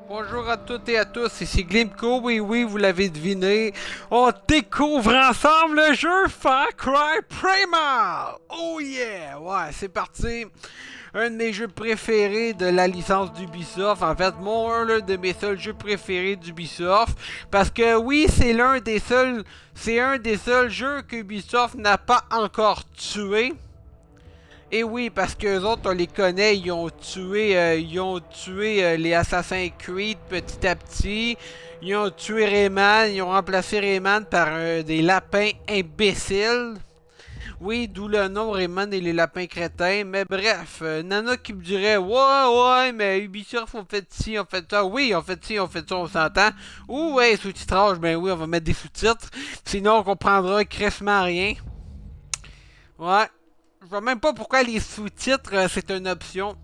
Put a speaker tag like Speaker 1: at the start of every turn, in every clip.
Speaker 1: Bonjour à toutes et à tous, ici Glimco, oui, vous l'avez deviné, on découvre ensemble le jeu Far Cry Primal! Oh yeah! Ouais, c'est parti! Un de mes jeux préférés de la licence d'Ubisoft, en fait, l'un de mes seuls jeux préférés d'Ubisoft, parce que oui, c'est un des seuls jeux qu'Ubisoft n'a pas encore tué. Et oui, parce que les autres, on les connaît, ils ont tué les Assassin's Creed petit à petit. Ils ont tué Rayman, ils ont remplacé Rayman par des lapins imbéciles. Oui, d'où le nom Rayman et les lapins crétins. Mais bref, Nana qui me dirait ouais, mais Ubisoft on fait ci, on fait ça. Oui, on fait ci, on fait ça, on s'entend. Ou ouais, sous-titrage, ben oui, on va mettre des sous-titres. Sinon, on comprendra crissement rien. Ouais. Je vois même pas pourquoi les sous-titres, c'est une option.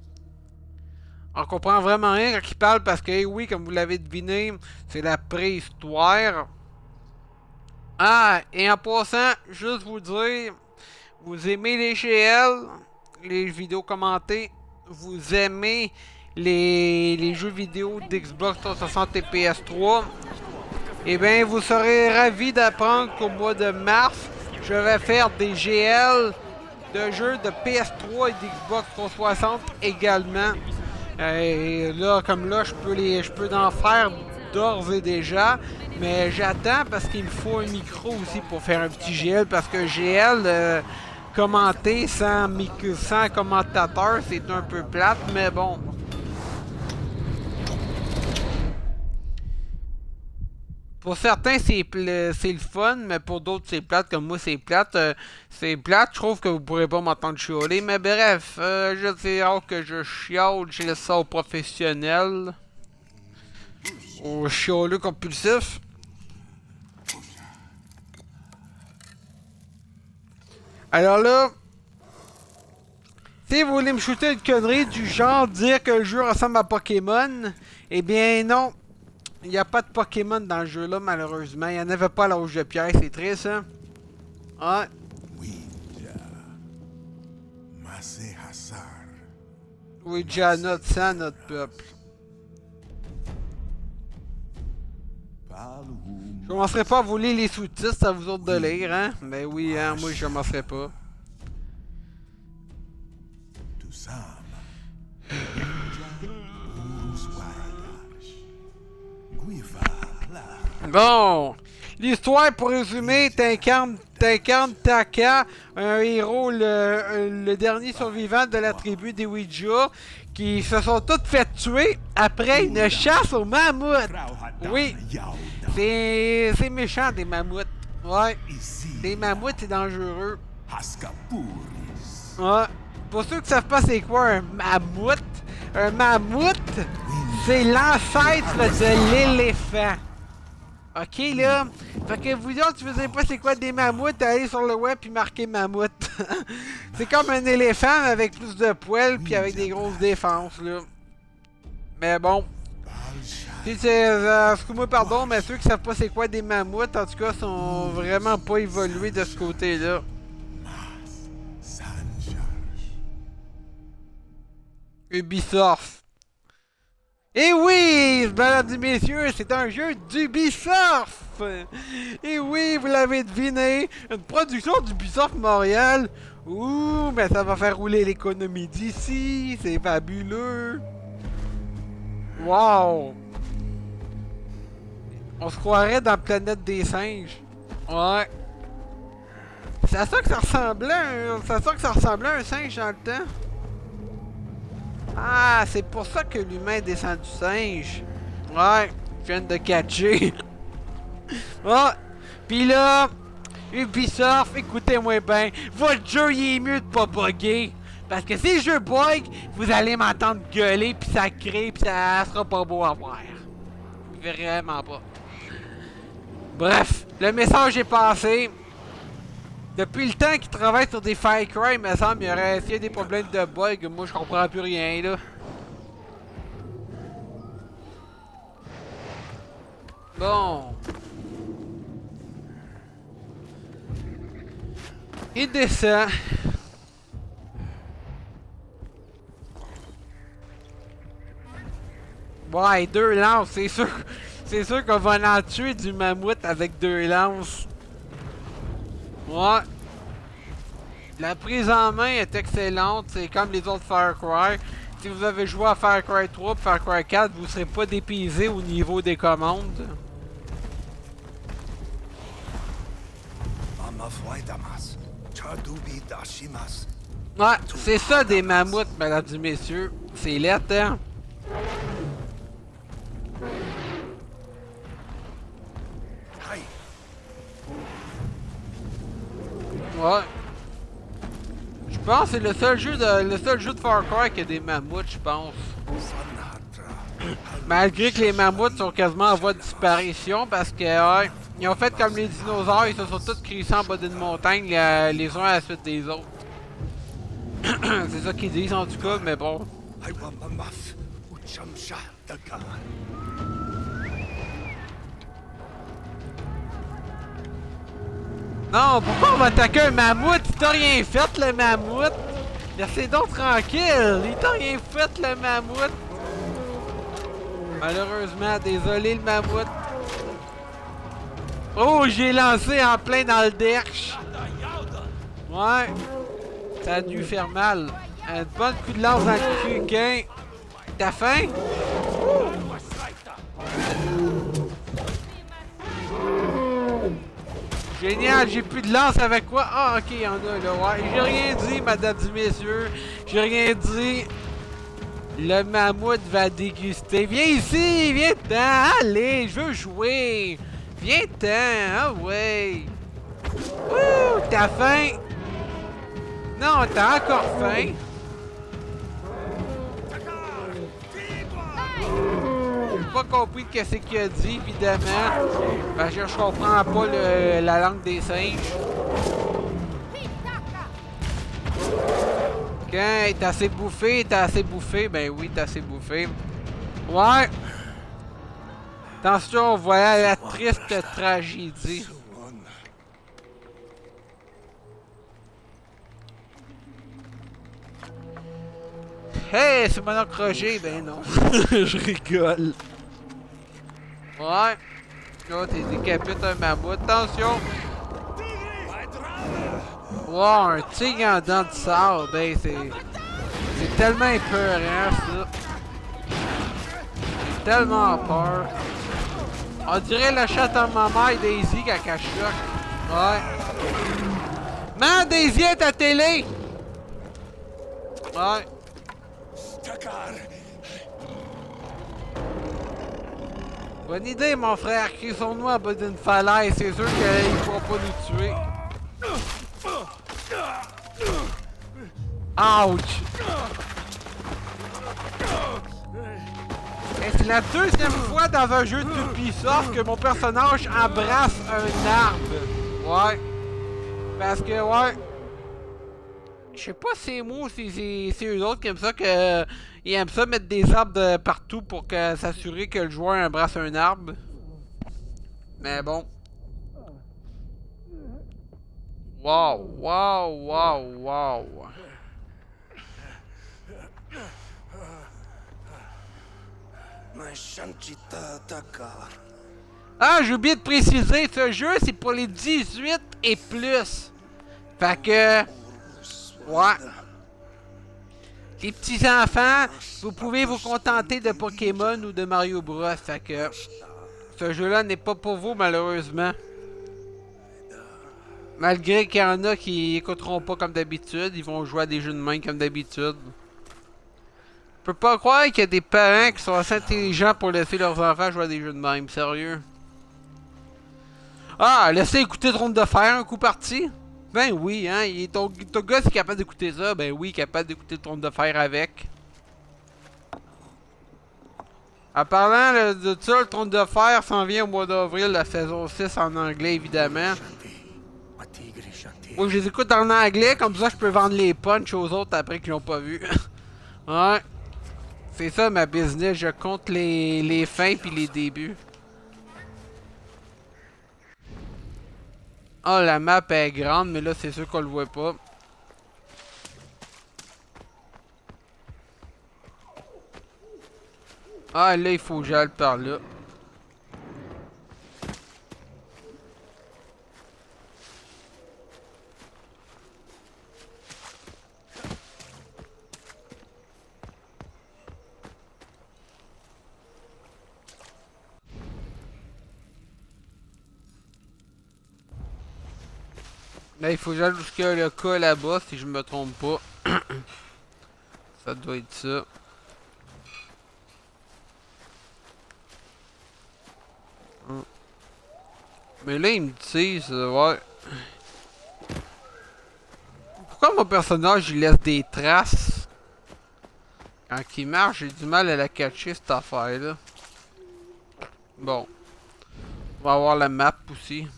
Speaker 1: On comprend vraiment rien quand ils parlent parce que, oui, comme vous l'avez deviné, c'est la préhistoire. Ah, et en passant, juste vous dire, vous aimez les GL, les vidéos commentées, vous aimez les jeux vidéo d'Xbox 360 et PS3, eh bien, vous serez ravis d'apprendre qu'au mois de mars, je vais faire des GL de jeux de PS3 et d'Xbox 360 également. Et là, comme là, je peux en faire d'ores et déjà. Mais j'attends parce qu'il me faut un micro aussi pour faire un petit GL. Parce que GL, commenter sans commentateur, c'est un peu plate. Mais bon. Pour certains, c'est le fun, mais pour d'autres, c'est plate. Comme moi, c'est plate. C'est plate, je trouve que vous pourrez pas m'entendre chialer. Mais bref, je sais que je chiale, je laisse ça aux professionnels. Aux chialeux compulsifs. Alors là, si vous voulez me shooter une connerie du genre dire que le jeu ressemble à Pokémon, eh bien non. Il n'y a pas de Pokémon dans le jeu là, malheureusement. Il n'y en avait pas à l'âge de pierre, c'est triste, hein? Ouais. Ouija, notre sang, notre peuple. Je commencerai pas à vous lire les sous-titres, c'est à vous autres de lire, hein? Ben oui, hein, moi je commencerai pas. Bon, l'histoire pour résumer, t'incarnes Taka, un héros, le dernier survivant de la tribu des Ouija, qui se sont toutes fait tuer après une chasse aux mammouths. Oui, c'est méchant des mammouths. Ouais, des mammouths c'est dangereux. Ouais, pour ceux qui savent pas c'est quoi un mammouth, c'est l'ancêtre de l'éléphant. Ok là, fait que vous autres, tu faisiez pas c'est quoi des mammouths, allez sur le web puis marquez mammouth. C'est comme un éléphant avec plus de poils puis avec des grosses défenses là. Mais bon. Si c'est, excuse-moi pardon, mais ceux qui savent pas c'est quoi des mammouths, en tout cas, sont vraiment pas évolués de ce côté-là. Ubisoft. Et oui, mesdames et messieurs, c'est un jeu d'Ubisoft! Et oui, vous l'avez deviné, une production d'Ubisoft Montréal. Ouh, mais ça va faire rouler l'économie d'ici, c'est fabuleux! Wow! On se croirait dans la planète des singes. Ouais. C'est à ça que ça ressemblait, c'est à ça que ça ressemblait à un singe dans le temps. Ah, c'est pour ça que l'humain descend du singe. Ouais, je viens de catcher. Ah, pis là, Ubisoft, écoutez-moi bien, votre jeu il est mieux de pas bugger. Parce que si le jeu bug, vous allez m'entendre gueuler pis sacrer pis ça sera pas beau à voir. Vraiment pas. Bref, le message est passé. Depuis le temps qu'il travaille sur des Far Cry, il me semble, il y aurait essayé des problèmes de bug. Moi, je comprends plus rien, là. Bon. Il descend. Ouais, 2 lances, c'est sûr. C'est sûr qu'on va en tuer du mammouth avec 2 lances. Ouais. La prise en main est excellente, c'est comme les autres Far Cry. Si vous avez joué à Far Cry 3 et Far Cry 4, vous ne serez pas dépaysé au niveau des commandes. Ouais, c'est ça des mammouths, mesdames et messieurs. C'est lettre, hein? Ouais. Je pense que c'est le seul jeu de Far Cry qui a des mammouths, je pense. Malgré que les mammouths sont quasiment en voie de disparition parce que ouais, ils ont fait comme les dinosaures, ils se sont tous crissés en bas d'une montagne les uns à la suite des autres. C'est ça qu'ils disent en tout cas, mais bon. Non, pourquoi on va attaquer un mammouth? Il t'a rien fait le mammouth! Laissez donc tranquille! Il t'a rien fait le mammouth! Malheureusement, désolé le mammouth. Oh, j'ai lancé en plein dans le derche. Ouais. Ça a dû faire mal. Un bon coup de lance dans le cul, Quin. T'as faim? Génial, j'ai plus de lance avec quoi? Ah, ok, il y en a là, ouais. J'ai rien dit, mesdames et messieurs. J'ai rien dit. Le mammouth va déguster. Viens ici, viens-t'en. Allez, je veux jouer. Viens-t'en, ah ouais. Ouh, t'as faim? Non, t'as encore faim. J'ai pas compris ce qu'il a dit, évidemment. Parce que je comprends pas la langue des singes. Ok, t'as assez bouffé, t'as assez bouffé. Ben oui, t'as assez bouffé. Ouais. Attention, voilà la triste tragédie. Hey, c'est mon oncle Roger. Ben non. Je rigole. Ouais. Là, t'es décapité un mammouth. Attention. Wow, un tigre en dents de sable. Ben, c'est tellement épeurant, ça. J'ai tellement peur. On dirait le chat à maman et Daisy quand elle choque. Ouais. Man, Daisy est à télé! Ouais. Bonne idée, mon frère. Crissons-nous en bas d'une falaise. C'est sûr qu'ils ne pourront pas nous tuer. Ouch! C'est la deuxième fois dans un jeu de Ubisoft que mon personnage embrasse un arbre. Ouais. Parce que, ouais. Je sais pas si c'est moi ou si c'est eux autres qui aiment ça, ils aiment ça mettre des arbres de partout pour s'assurer que le joueur embrasse un arbre. Mais bon. Wow, wow, wow, wow. Ah, j'ai oublié de préciser, ce jeu c'est pour les 18 et plus. Fait que... Ouais. Les petits enfants, vous pouvez vous contenter de Pokémon ou de Mario Bros. Fait que... Ce jeu-là n'est pas pour vous, malheureusement. Malgré qu'il y en a qui écouteront pas comme d'habitude, ils vont jouer à des jeux de main comme d'habitude. Je peux pas croire qu'il y a des parents qui sont assez intelligents pour laisser leurs enfants jouer à des jeux de même, sérieux. Ah, laisser écouter Trône de Fer un coup parti? Ben oui, hein, ton gars est capable d'écouter ça, ben oui, capable d'écouter Trône de Fer avec. En parlant de ça, le Trône de Fer s'en vient au mois d'avril, la saison 6 en anglais évidemment. Moi je les écoute en anglais, comme ça je peux vendre les punchs aux autres après qu'ils l'ont pas vu. Ouais. C'est ça ma business, je compte les fins puis les débuts. Oh la map est grande, mais là c'est sûr qu'on le voit pas. Ah, là, il faut que j'aille par là. Là, il faut que j'aille jusqu'à le cas là-bas, si je me trompe pas. Ça doit être ça. Mais là, ils me disent, ouais. Pourquoi mon personnage, il laisse des traces? Quand il marche, j'ai du mal à la catcher, cette affaire-là. Bon. On va avoir la map aussi.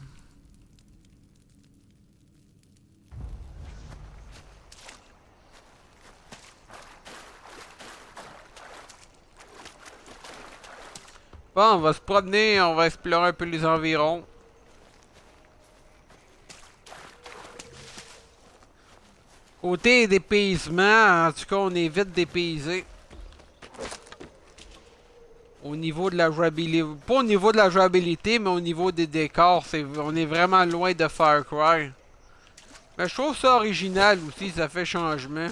Speaker 1: Bon, on va se promener, on va explorer un peu les environs. Côté dépaysement, en tout cas, on est vite dépaysé. Au niveau de la jouabilité, pas au niveau de la jouabilité, mais au niveau des décors, on est vraiment loin de Far Cry. Mais je trouve ça original aussi, ça fait changement.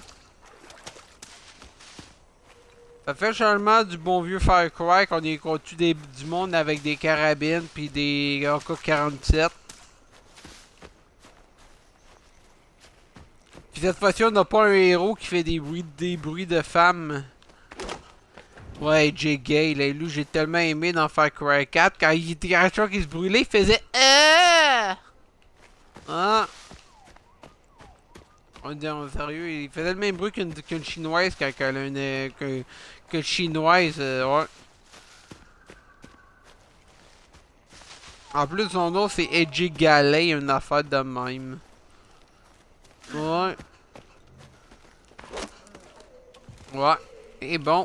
Speaker 1: Ça fait changement du bon vieux Far Cry qu'on tue du monde avec des carabines puis des AK-47. Puis cette fois-ci, on n'a pas un héros qui fait des bruits de femmes. Ouais, Jay Gay, là, lui, j'ai tellement aimé dans Far Cry 4, quand il était qui se brûlait, il faisait Ah! On dit en sérieux, il faisait le même bruit qu'une chinoise quand elle a qu'une chinoise, ouais. En plus, son nom, c'est Edgy Galey, une affaire de même. Ouais. Ouais. Et bon.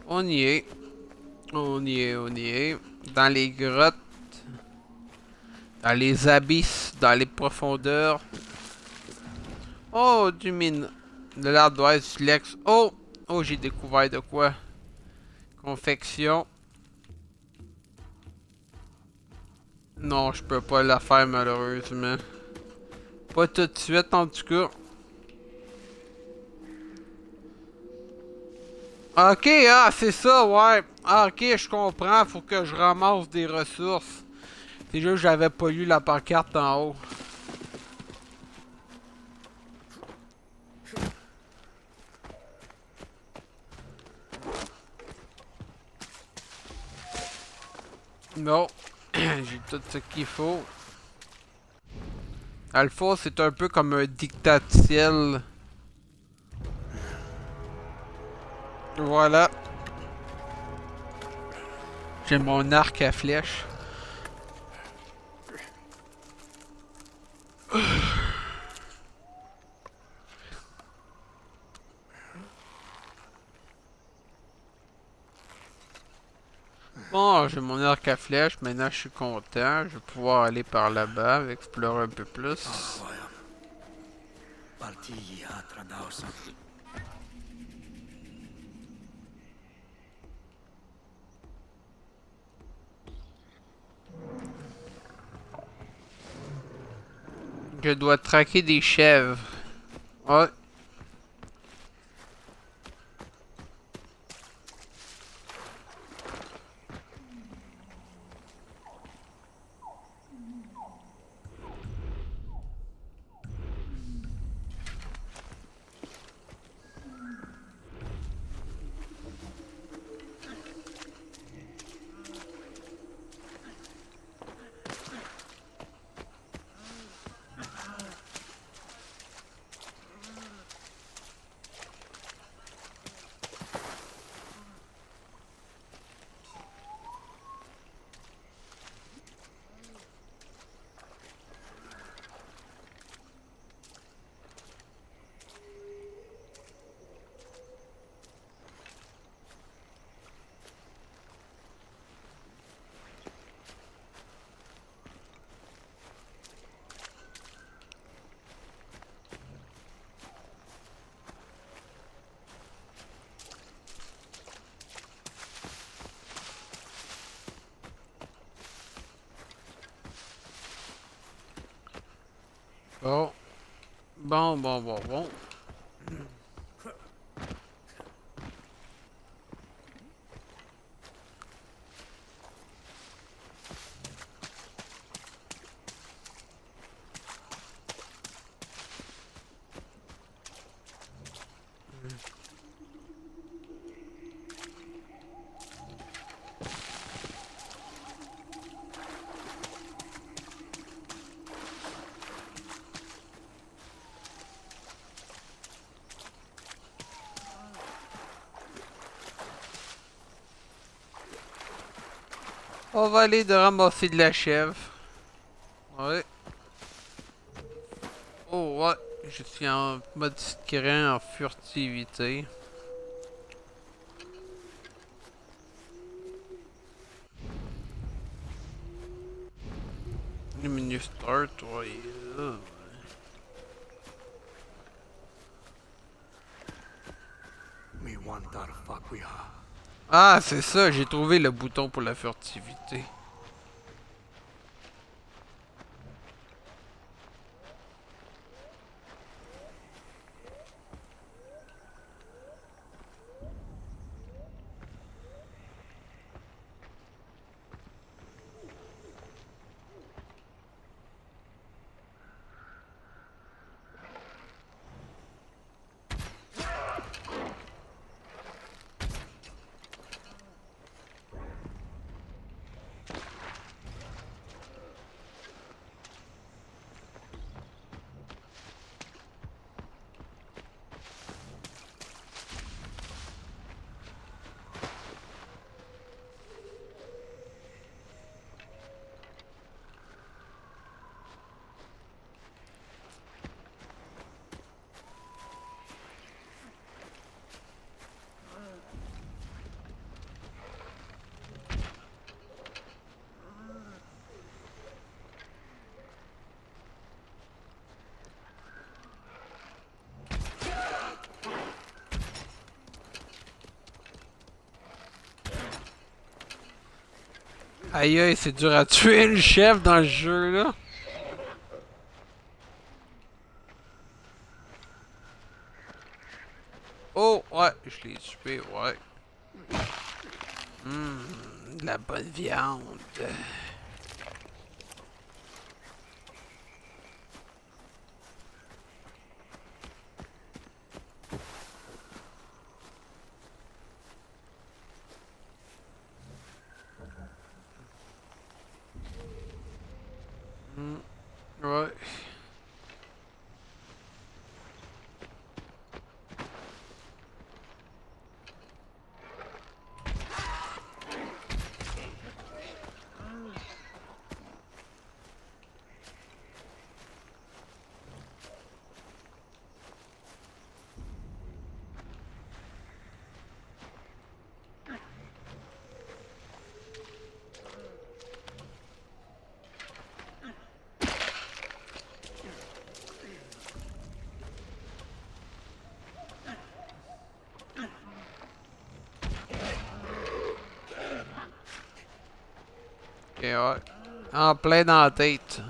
Speaker 1: On y est. On y est, on y est. Dans les grottes. Dans les abysses. Dans les profondeurs. Oh, du mine. De l'ardoise, silex. Oh! Oh, j'ai découvert de quoi. Confection. Non, je peux pas la faire malheureusement. Pas tout de suite en tout cas. Ok, ah, c'est ça, ouais. Ah, ok, je comprends. Faut que je ramasse des ressources. C'est juste que j'avais pas lu la pancarte en haut. Non. J'ai tout ce qu'il faut. Alpha, c'est un peu comme un dictatiel. Voilà. J'ai mon arc à flèche. Bon, j'ai mon arc à flèche. Maintenant, je suis content. Je vais pouvoir aller par là-bas, explorer un peu plus. Je dois traquer des chèvres. Ouais. Bon. Bon. On va aller de ramasser de la chèvre. Ouais. Oh ouais. Je suis en mode screen en furtivité. Le menu start, ouais.
Speaker 2: We want the fuck we are.
Speaker 1: Ah, c'est ça, j'ai trouvé le bouton pour la furtivité. Aïe aïe, c'est dur à tuer une chèvre dans le jeu là. Oh, ouais, je l'ai tué, ouais. De la bonne viande. Ouais. Ok, ouais. En plein dans la tête.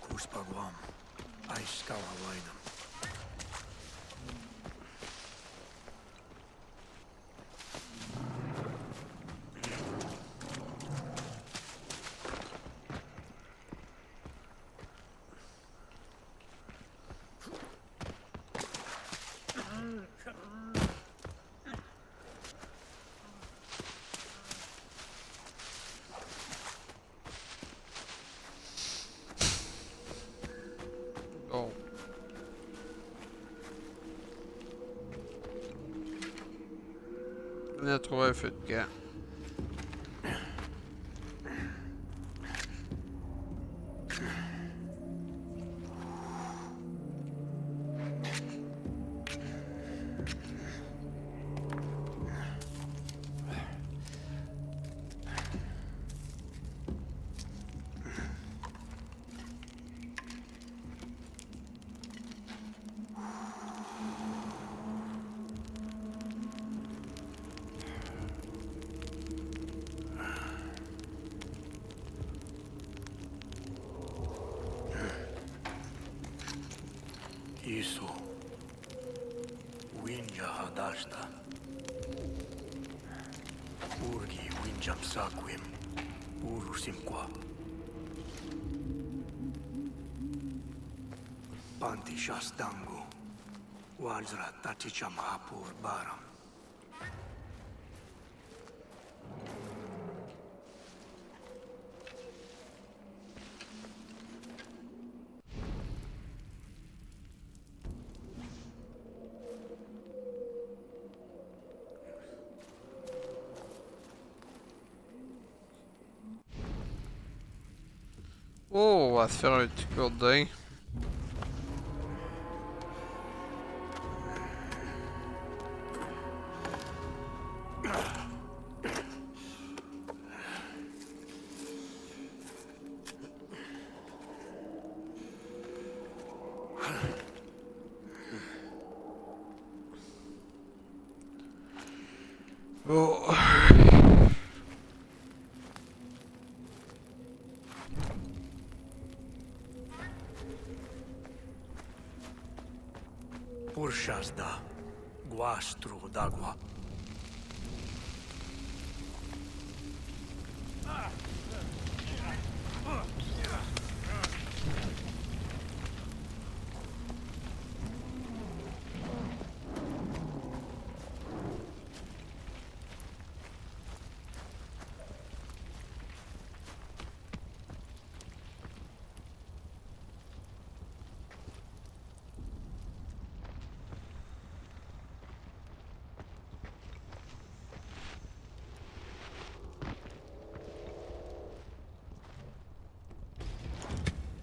Speaker 2: Kuspagwam. Aiskawawainam.
Speaker 1: Bon. On a trouvé un feu de camp.
Speaker 2: Isu. Winja hadashta. Urgi winjam saquim. Urusimqua. Panti shastangu. Wajra taticham hapur baram.
Speaker 1: Oh, on va se faire un petit gourdin. Oh.
Speaker 2: Purshasda. Guastru d'agua.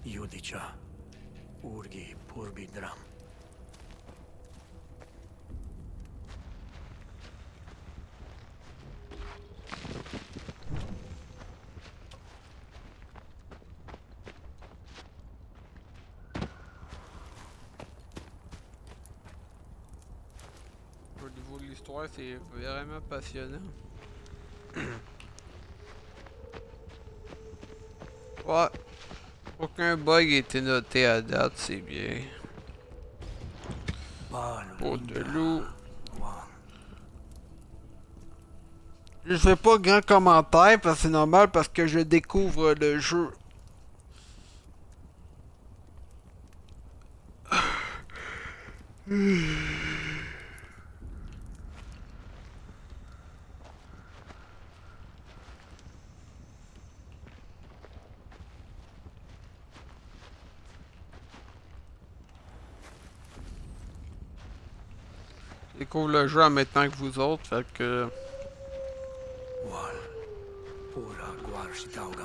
Speaker 2: Judica. Urgi purbidram.
Speaker 1: Au niveau de l'histoire, c'est vraiment passionnant. Ouais. Aucun bug a été noté à date, c'est bien. Peau de loup. Je fais pas grand commentaire parce que c'est normal parce que je découvre le jeu. Je découvre le jeu en même temps que vous autres, fait que...
Speaker 2: Wal. Pura guarshitauga.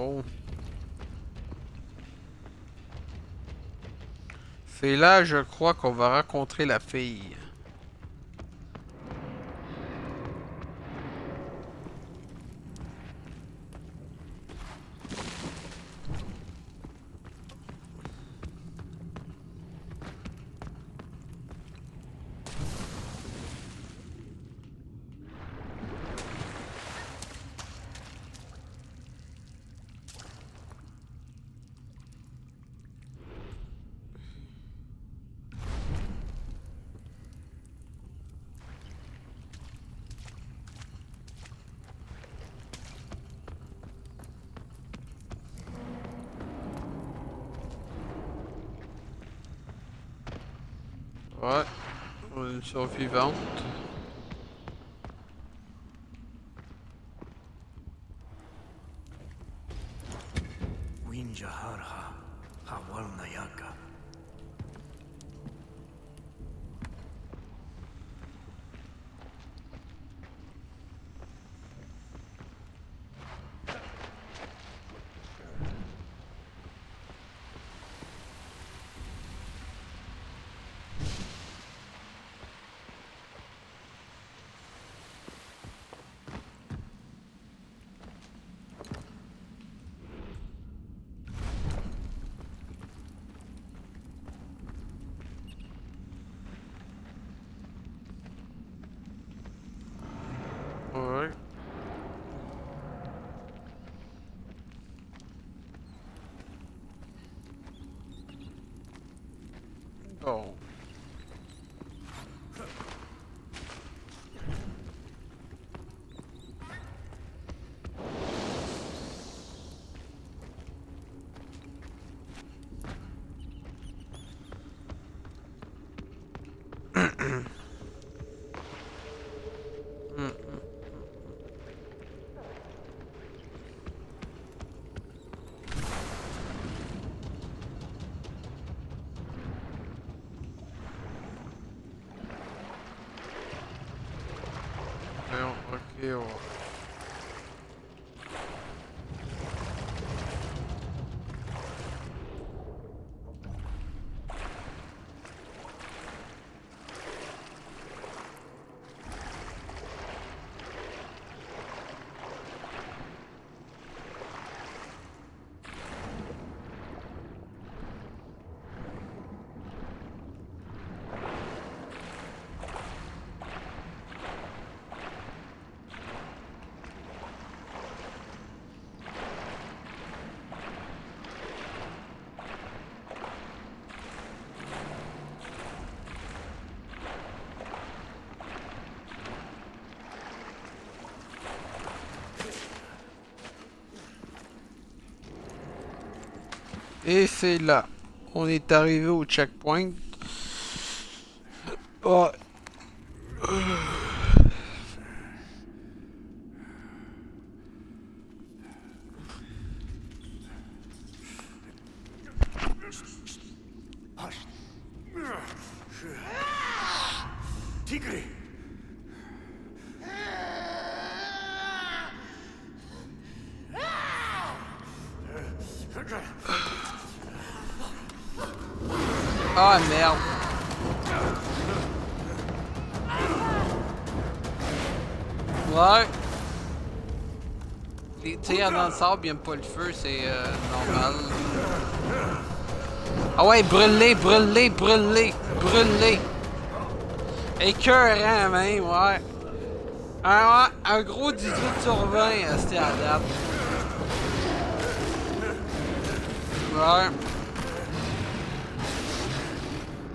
Speaker 1: Oh. C'est là, je crois, qu'on va rencontrer la fille. Ouais, une survivante. Bon. Voyons, ok, Et c'est là. On est arrivé au checkpoint. Oh.
Speaker 2: Hush. Tigri!
Speaker 1: Ah merde. Ouais. Les tirs dans le sable, ils aiment pas le feu, c'est normal. Ah ouais, brûle-les, brûle-les, brûle-les, brûle-les. Écœurant, même, ouais. Un gros 18 sur 20, c'était à date. Ouais.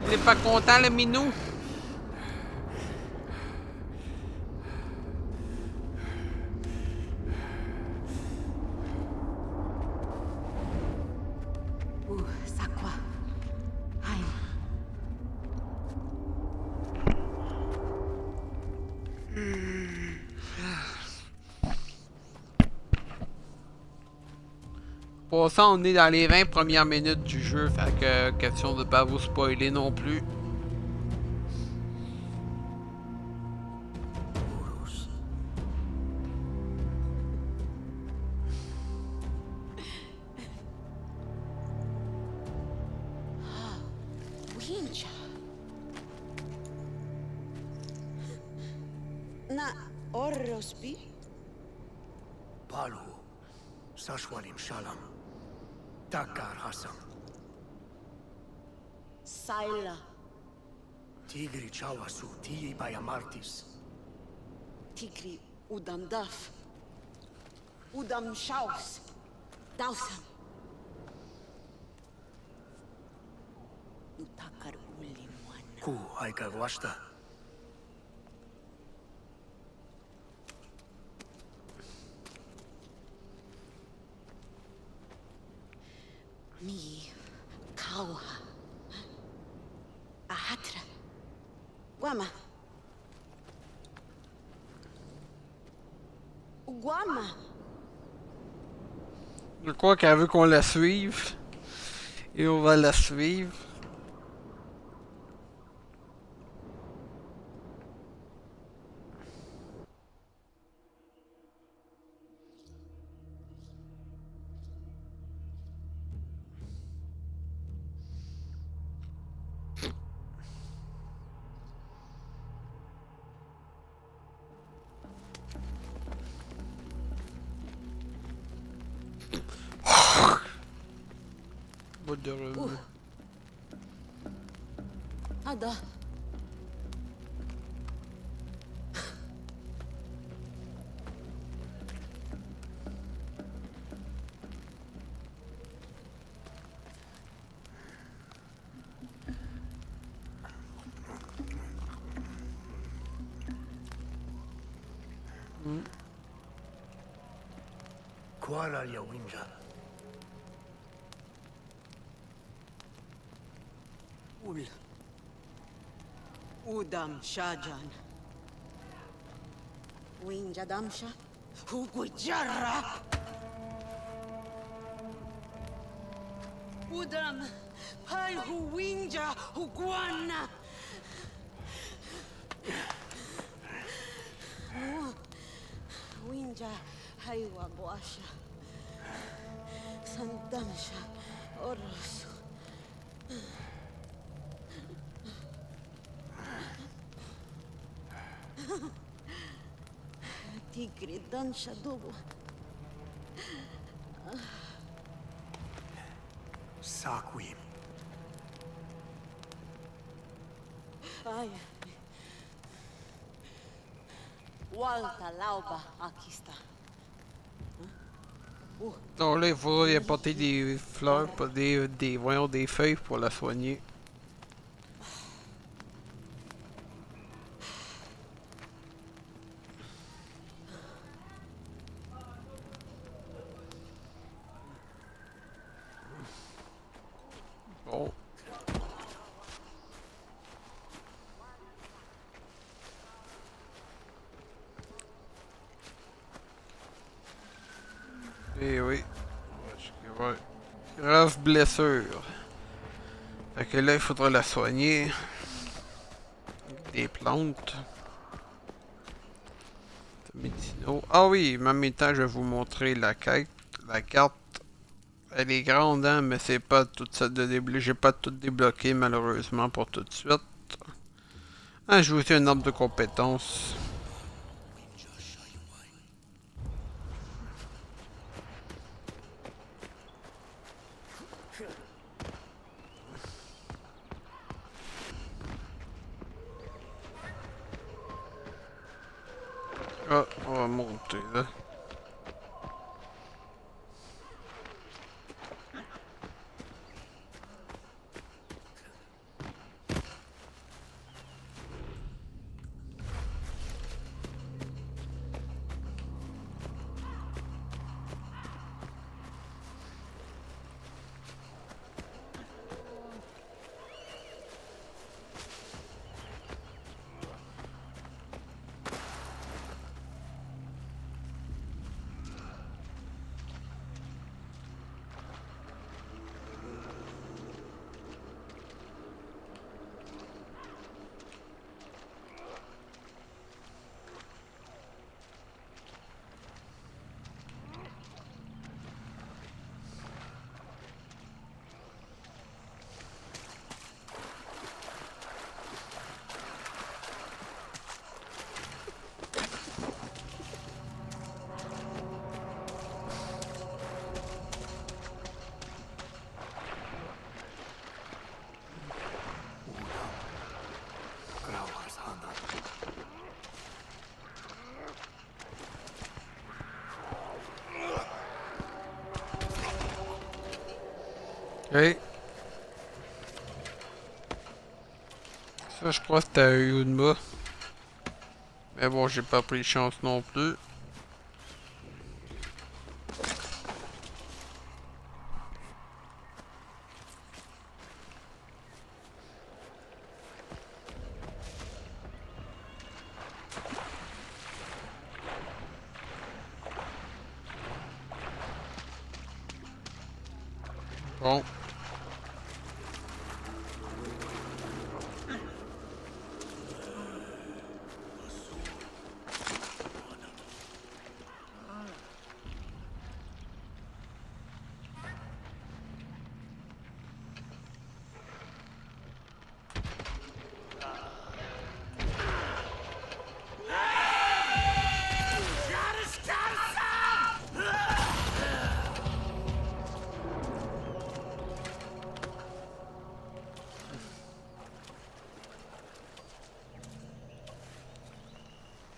Speaker 1: Il est pas content, le minou?
Speaker 3: Sakwa. Heim.
Speaker 1: Pour ça, on est dans les 20 premières minutes du jeu, fait que question de pas vous spoiler non plus.
Speaker 2: Urus.
Speaker 3: Wincha. Na Orrosby?
Speaker 2: Palu. Sashwalim Shalam. Takar Hassan.
Speaker 3: Saila.
Speaker 2: Tigri Chawasu. Tii Bayamartis.
Speaker 3: Tigri Udam Daf. Udam Shaus. Dausam. Nutakar Ulimwana.
Speaker 2: Ku Aika Gwashta.
Speaker 3: Mi Kauha. Ahatra. Guama. Guama.
Speaker 1: Je crois qu'elle veut qu'on la suive. Et on va la suivre. Bout de rhume.
Speaker 3: Ada.
Speaker 2: Guara ya winja.
Speaker 3: Ul. Udam Shajan. Winja Damsha. Hugujarra. Udam. Pai Huwinja Huguana. Winja Haiwa Guasha. Sandamsha Oros. Tigre Dansha Dubu.
Speaker 2: Saquim.
Speaker 3: Ai. Walta Lauba Akista.
Speaker 1: Non, là, il faut y apporter des fleurs, pas voyons, des feuilles pour la soigner. Bon. Eh oui. Ouais. Grave blessure. Fait que là, il faudra la soigner. Avec des plantes. Médicaux. Ah oui, mais en même temps, je vais vous montrer la quête. La carte. Elle est grande, hein, mais c'est pas toute ça de débloquer. J'ai pas tout débloqué, malheureusement, pour tout de suite. Ah, j'ai aussi un arbre de compétences. Ah, on va monter là.
Speaker 2: Grauas hana.
Speaker 1: Ok. Ça, je crois que c'était un Yunma. Mais bon, j'ai pas pris chance non plus. Bon.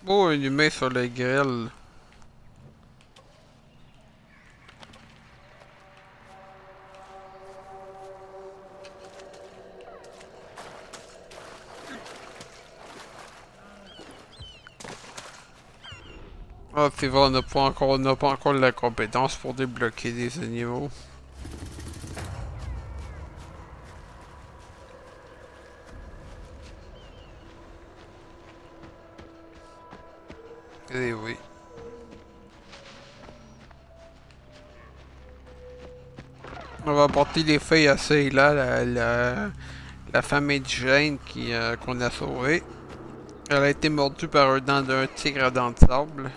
Speaker 1: Oh, un humain sur la grille. Ah, c'est vrai, on n'a pas encore la compétence pour débloquer des animaux. Eh oui. On va apporter les feuilles à Sayla, la femme indigène qu'on a sauvée. Elle a été mordue par un dent d'un tigre à dents de sable.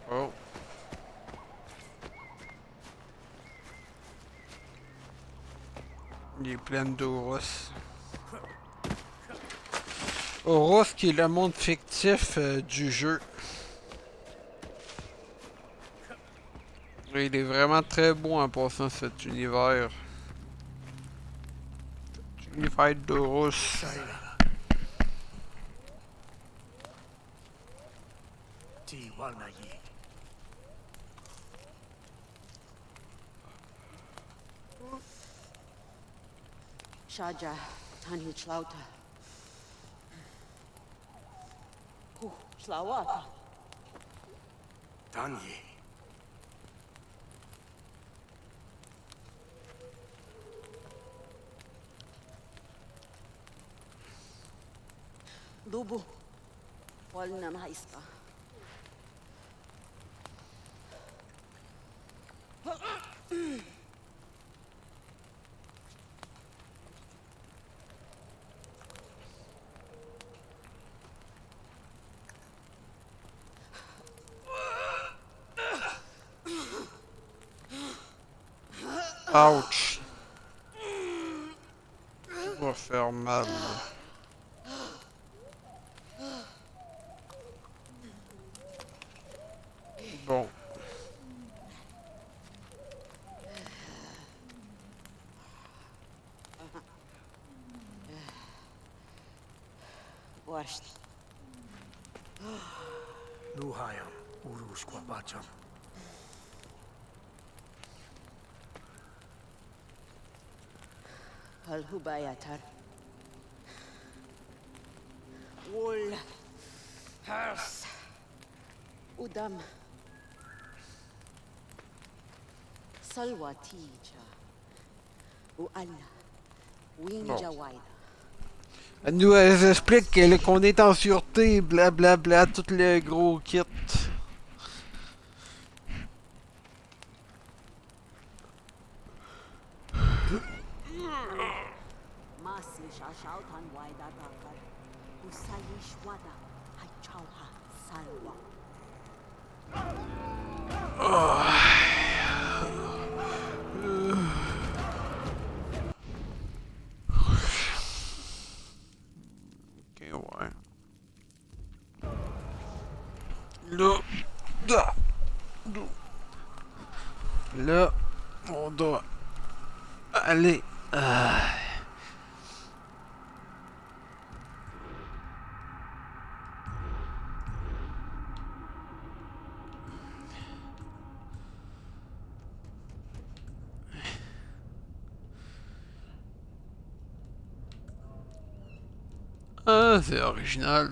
Speaker 1: Oh. Il est plein d'Oros. Oros qui est le monde fictif du jeu. Et il est vraiment très beau en passant cet univers. Cet univers d'Oros.
Speaker 2: Sayla. Ti Walnayi.
Speaker 3: Shaja, Tani Chlauta. Chlawata.
Speaker 2: Tanyi.
Speaker 3: Dubu. Walna Maispa.
Speaker 1: Ouch. Ça va faire mal. Bon.
Speaker 3: Washt.
Speaker 2: Luhayam. Urush Kwabacham.
Speaker 3: Al Hubayatar. Wol. Hers. Udam. Salwatija. Ualla. Winja Waida.
Speaker 1: Elle nous explique qu'on est en sûreté, blablabla, tout le gros kit.
Speaker 3: Masi Shashautan Waida Takar. Usayish Wada. Hachauha Salwa.
Speaker 1: Ok, ouais. Là, là, on doit aller. Ah, c'est original.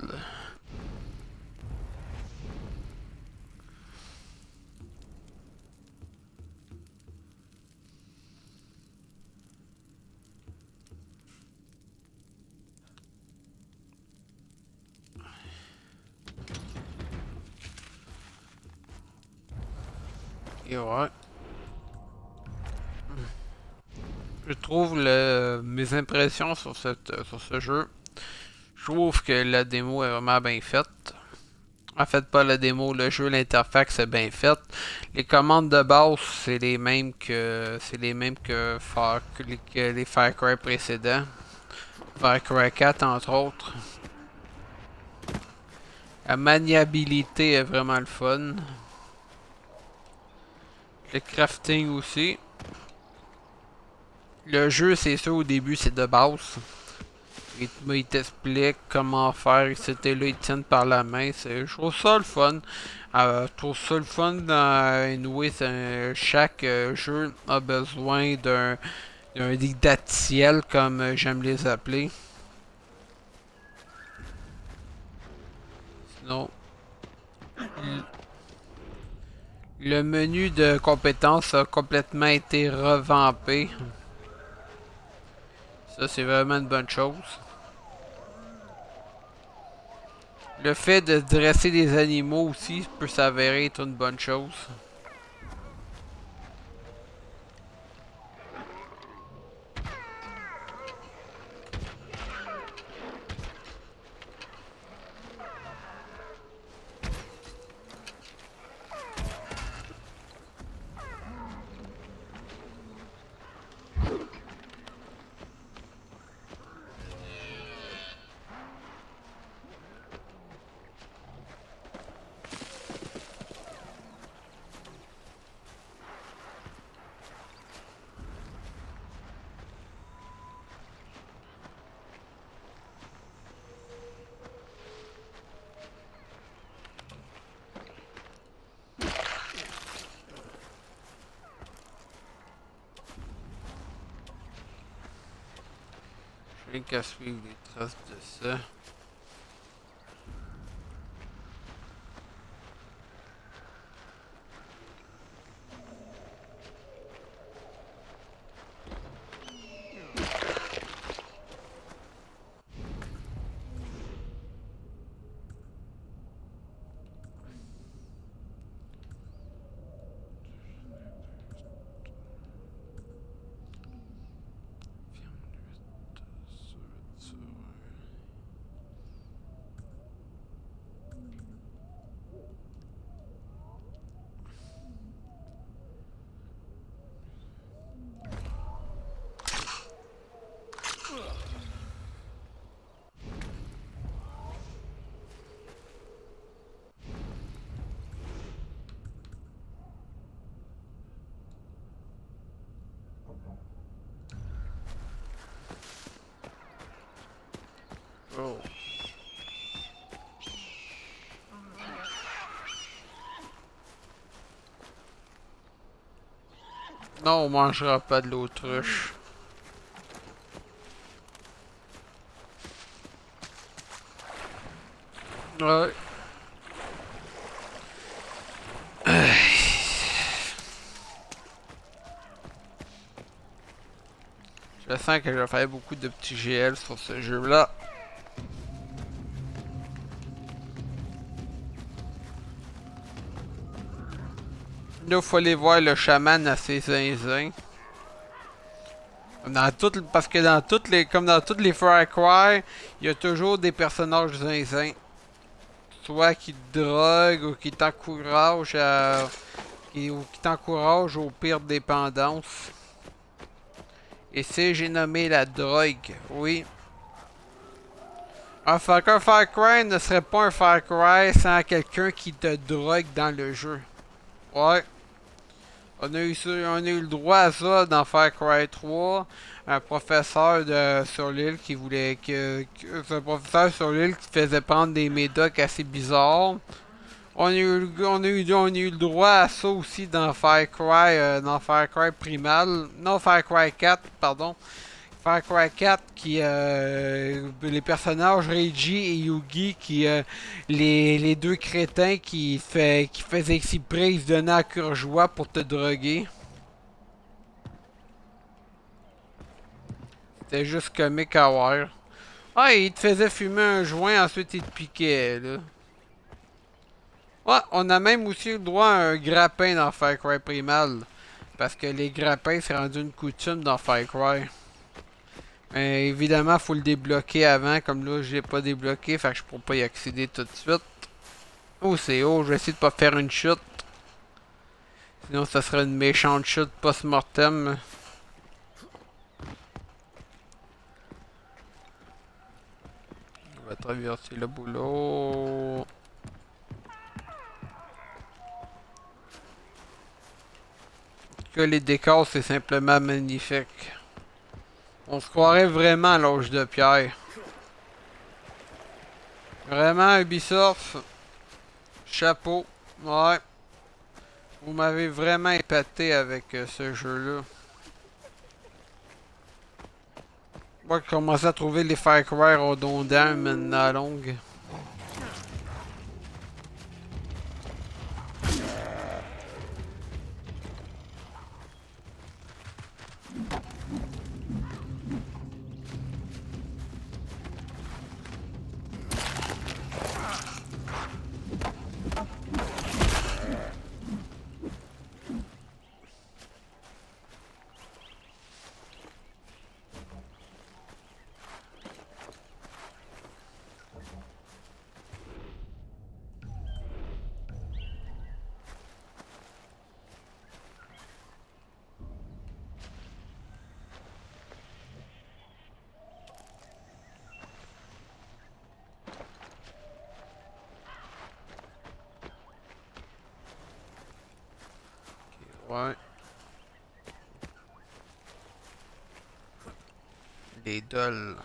Speaker 1: Et ouais. Je trouve mes impressions sur sur ce jeu. Je trouve que la démo est vraiment bien faite. En fait, pas la démo, le jeu, l'interface est bien faite. Les commandes de base, c'est les mêmes que les Far Cry précédents. Far Cry 4 entre autres. La maniabilité est vraiment le fun. Le crafting aussi. Le jeu, c'est sûr, au début, c'est de base. Il t'explique comment faire, etc. Là, ils tiennent par la main. Je trouve ça le fun. Je trouve ça le fun. Anyway, chaque jeu a besoin d'un didacticiel, comme j'aime les appeler. Sinon, le menu de compétences a complètement été revampé. Ça, c'est vraiment une bonne chose. Le fait de dresser des animaux aussi peut s'avérer être une bonne chose. Rien qu'à suivre les traces de ça. Oh. Non, on mangera pas de l'autruche. Ouais. Je sens que je vais faire beaucoup de petits GL sur ce jeu-là. Là, il faut aller voir le chaman à ses zinzins. Parce que dans toutes les, comme dans toutes les Far Cry, il y a toujours des personnages zinzins. Soit qui te droguent ou qui t'encouragent ou qui t'encouragent aux pires dépendances. Et c'est, j'ai nommé la drogue, oui. Un Far Cry ne serait pas un Far Cry sans quelqu'un qui te drogue dans le jeu. Ouais. On a eu le droit à ça dans Far Cry 3. Un professeur sur l'île qui voulait un professeur sur l'île qui faisait prendre des médocs assez bizarres. On a eu le droit à ça aussi dans Far Cry Primal. Non, Far Cry 4, pardon. Far Cry 4 qui les personnages Reggie et Yugi qui les deux crétins qui faisaient exprès, ils se donnaient à cœur joie pour te droguer. C'était juste comique à voir. Ah, il te faisait fumer un joint, ensuite il te piquait là. Ouais, on a même aussi le droit à un grappin dans Far Cry Primal. Parce que les grappins c'est rendu une coutume dans Far Cry. Évidemment, faut le débloquer avant. Comme là, je l'ai pas débloqué, fait que je pourrais pas y accéder tout de suite. Oh, c'est haut. Je vais essayer de pas faire une chute. Sinon, ça serait une méchante chute post-mortem. On va traverser le boulot. Que les décors, c'est simplement magnifique. On se croirait vraiment à l'âge de pierre. Vraiment, Ubisoft. Chapeau. Ouais. Vous m'avez vraiment épaté avec ce jeu-là. Moi qui commençais à trouver les Far Cry redondants, maintenant à longue. Ouais. Des dolls.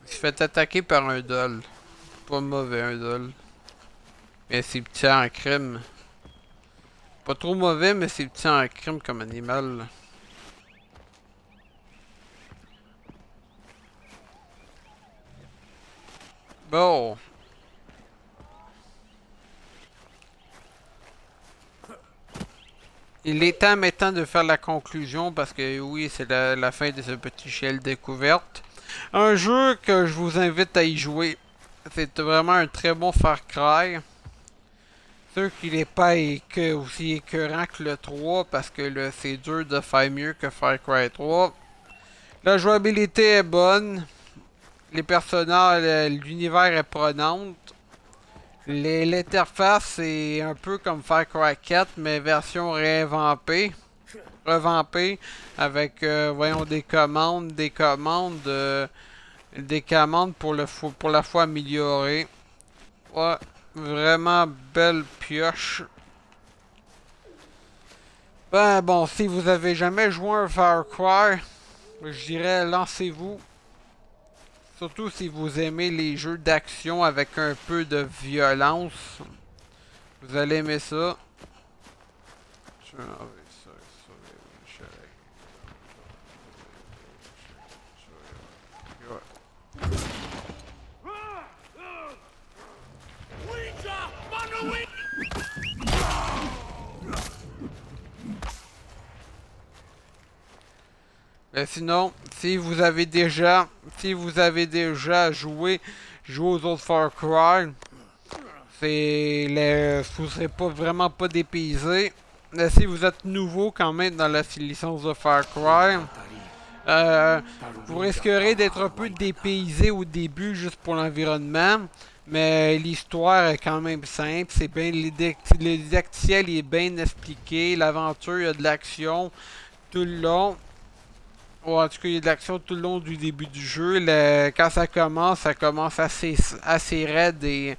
Speaker 1: Il se fait attaquer par un doll. Pas mauvais un doll. Mais c'est petit en crime. Pas trop mauvais, mais c'est petit en crime comme animal. Bon. Il est temps maintenant de faire la conclusion parce que oui, c'est la fin de ce petit Shell découverte. Un jeu que je vous invite à y jouer. C'est vraiment un très bon Far Cry. Sûr qu'il n'est pas aussi écœurant que le 3 parce que c'est dur de faire mieux que Far Cry 3. La jouabilité est bonne. Les personnages, l'univers est prenante. L'interface est un peu comme Far Cry 4 mais version révampée. Revampée avec voyons des commandes pour pour la fois améliorée. Ouais, vraiment belle pioche. Ben bon, si vous avez jamais joué un Far Cry, je dirais lancez-vous. Surtout si vous aimez les jeux d'action avec un peu de violence. Vous allez aimer ça. Mais sinon, si vous avez déjà joué aux autres Far Cry, vous serez pas vraiment pas dépaysé. Mais si vous êtes nouveau quand même dans la licence de Far Cry, vous risquerez d'être un peu dépaysé au début juste pour l'environnement. Mais l'histoire est quand même simple, c'est bien le didacticiel est bien expliqué, l'aventure, il y a de l'action tout le long. Ouais, en tout cas, il y a de l'action tout le long du début du jeu. Quand ça commence assez raide et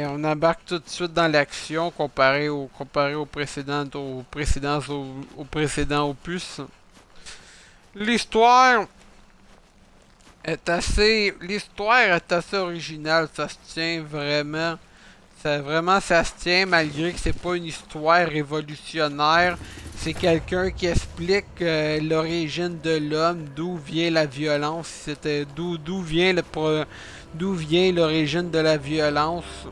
Speaker 1: on embarque tout de suite dans l'action comparé au précédent opus. L'histoire est assez originale. Ça se tient vraiment. Ça se tient malgré que c'est pas une histoire révolutionnaire. C'est quelqu'un qui explique l'origine de l'homme, d'où vient la violence, d'où vient l'origine de la violence.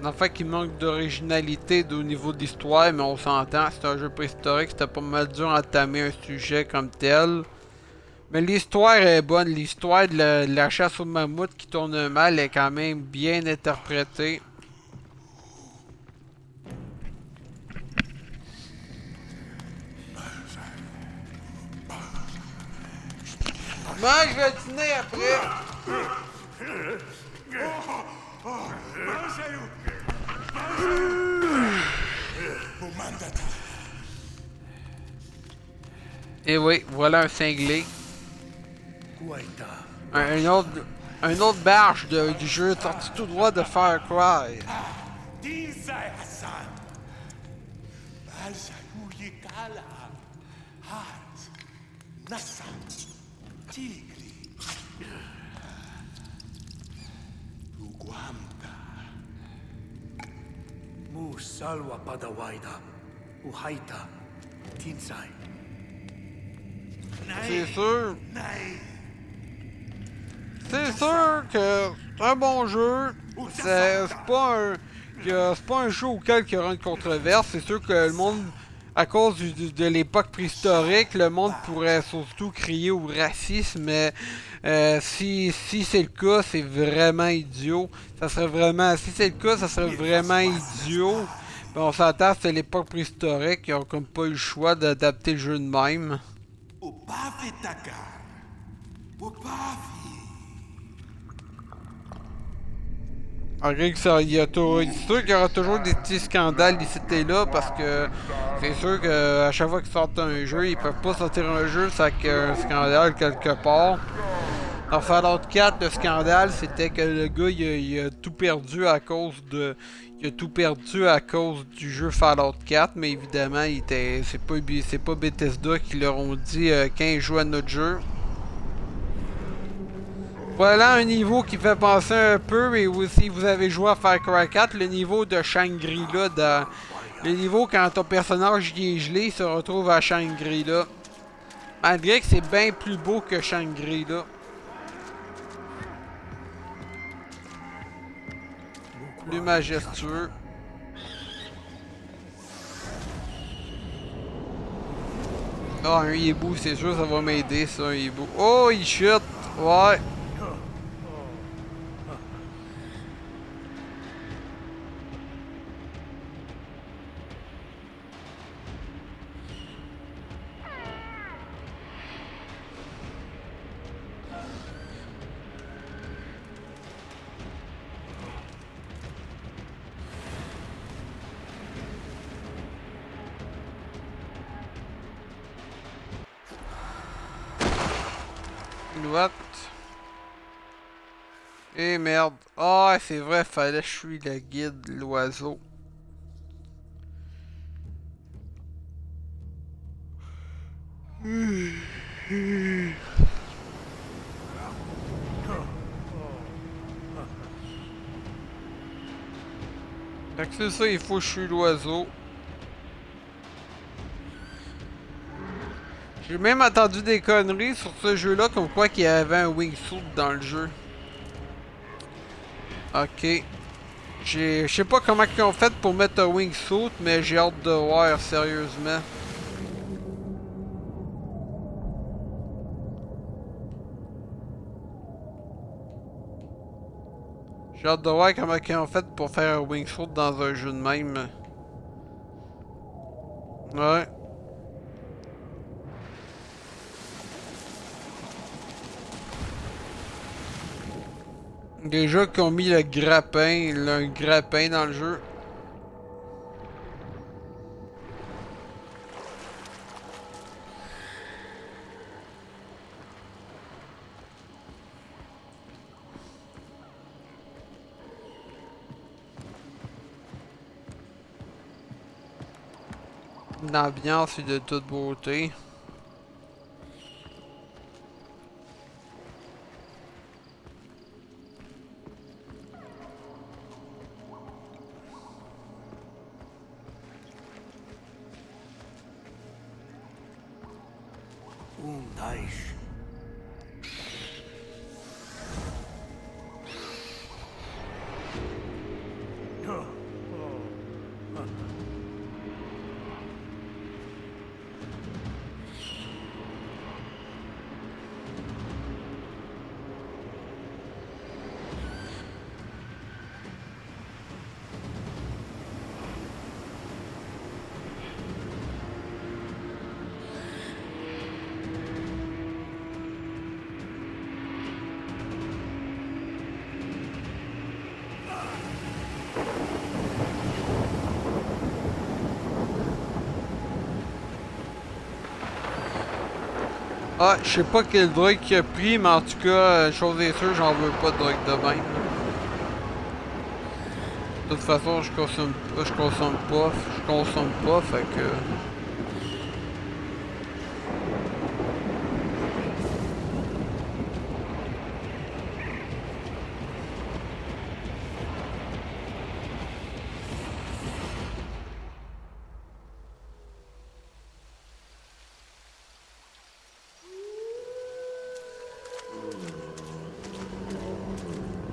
Speaker 1: En fait, qui manque d'originalité au niveau de l'histoire, mais on s'entend, c'est un jeu préhistorique, c'était pas mal dur à entamer un sujet comme tel. Mais l'histoire est bonne, l'histoire de la chasse au mammouth qui tourne mal est quand même bien interprétée. Moi, je vais dîner après. Et oui, voilà un cinglé.
Speaker 2: Guaita.
Speaker 1: Un autre barge du jeu sorti tout droit de Far Cry.
Speaker 4: Dizai Hassan. Balzaouye Kala. Hart. Nassa. Tigri. Uguamta.
Speaker 2: Mu salwa padawaida. Uhaita. Tinsai.
Speaker 1: C'est sûr.
Speaker 4: Nay.
Speaker 1: C'est sûr que c'est un bon jeu. C'est pas un jeu auquel il y aura une controverse. C'est sûr que le monde, à cause de l'époque préhistorique, le monde pourrait surtout crier au racisme. Mais si c'est le cas, c'est vraiment idiot. Ça serait vraiment. Si c'est le cas, ça serait vraiment idiot. Ben, on s'entend, c'est l'époque préhistorique. Ils ont comme pas eu le choix d'adapter le jeu de même.
Speaker 4: Upafetaka. Upafi.
Speaker 1: Malgré que ça, c'est sûr qu'il y aura toujours des petits scandales ici et là parce que c'est sûr qu'à chaque fois qu'ils sortent un jeu, ils peuvent pas sortir un jeu sans qu'il y ait un scandale quelque part. Dans Fallout 4, le scandale c'était que le gars il a tout perdu à cause de. Il a tout perdu à cause du jeu Fallout 4, mais évidemment c'est pas Bethesda qui leur ont dit quand ils jouent à notre jeu. Voilà un niveau qui fait penser un peu, et si vous avez joué à Far Cry 4, le niveau de Shangri-La, le niveau quand ton personnage y est gelé, il se retrouve à Shangri-La. Malgré que c'est bien plus beau que Shangri-La. Plus majestueux. Ah, un hibou, c'est sûr, ça va m'aider, ça, un hibou. Oh, il chute! Ouais. What? Eh merde. Ah, c'est vrai, fallait que je suis le guide, l'oiseau. Fait que c'est ça, il faut que je suis l'oiseau. J'ai même entendu des conneries sur ce jeu-là, comme quoi qu'il y avait un wingsuit dans le jeu. Ok. Je sais pas comment ils ont fait pour mettre un wingsuit, mais j'ai hâte de voir, sérieusement. J'ai hâte de voir comment ils ont fait pour faire un wingsuit dans un jeu de même. Ouais. Déjà qu'ils ont mis le grappin, un grappin dans le jeu. Une ambiance de toute beauté.
Speaker 2: Daish.
Speaker 1: Ah, je sais pas quel drogue qu'il a pris, mais en tout cas, chose est sûre, j'en veux pas de drogue de même. De toute façon, je consomme pas, fait que...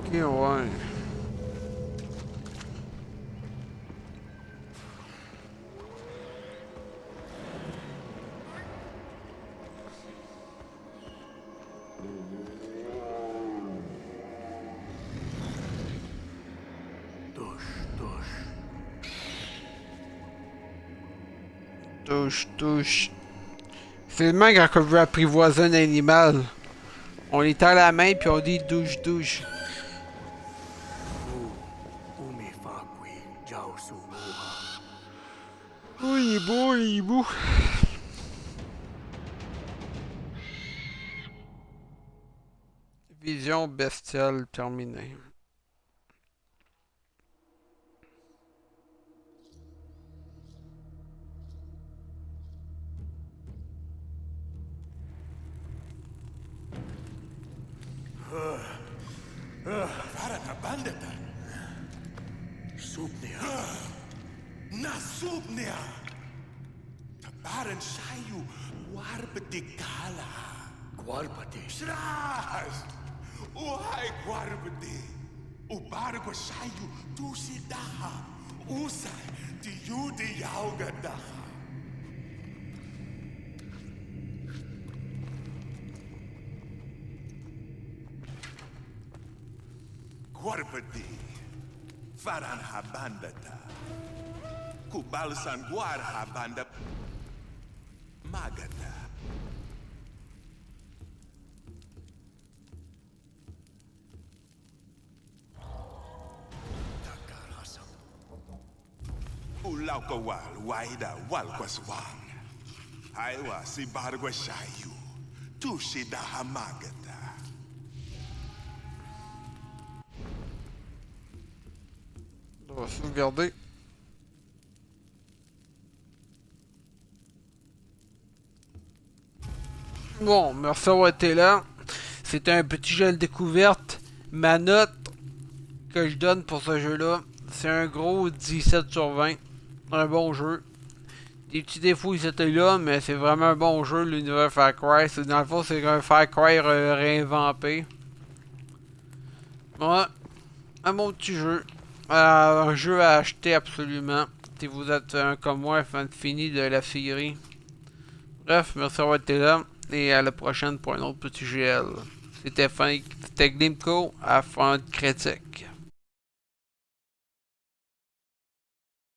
Speaker 1: Ok, ouais. Touche. C'est le même quand on veut apprivoiser un animal. On l'étend la main puis on dit douche.
Speaker 2: Umi fakui jausu muha.
Speaker 1: Oh, il est beau. Vision bestiale terminée.
Speaker 4: Varana bandeta.
Speaker 2: Subnia.
Speaker 4: Nasubnia. Tabaran sayu warbetikala.
Speaker 2: Guarpati.
Speaker 4: Shras. Uhai guarbeti. Ubargo sayu tusidaha. Usai tiyudi yaugadaha. Guarbeti. Faran habandata. Kubalsan guar habanda. Magata.
Speaker 2: Takarasam.
Speaker 4: Ulaw kawal waida walkwaswang. Aiwa si bargwa shayu. Tushida hamagata.
Speaker 1: On va sauvegarder. Bon, merci d'avoir été là. C'était un petit jeu de découverte. Ma note que je donne pour ce jeu-là, c'est un gros 17 sur 20. Un bon jeu. Des petits défauts ils étaient là, mais c'est vraiment un bon jeu, l'univers Far Cry. Dans le fond, c'est un Far Cry réinventé. Ouais, un bon petit jeu. Un jeu à acheter absolument. Si vous êtes comme moi, fan fini de la série. Bref, merci d'avoir été là. Et à la prochaine pour un autre petit GL. C'était Glimco à fin de critique.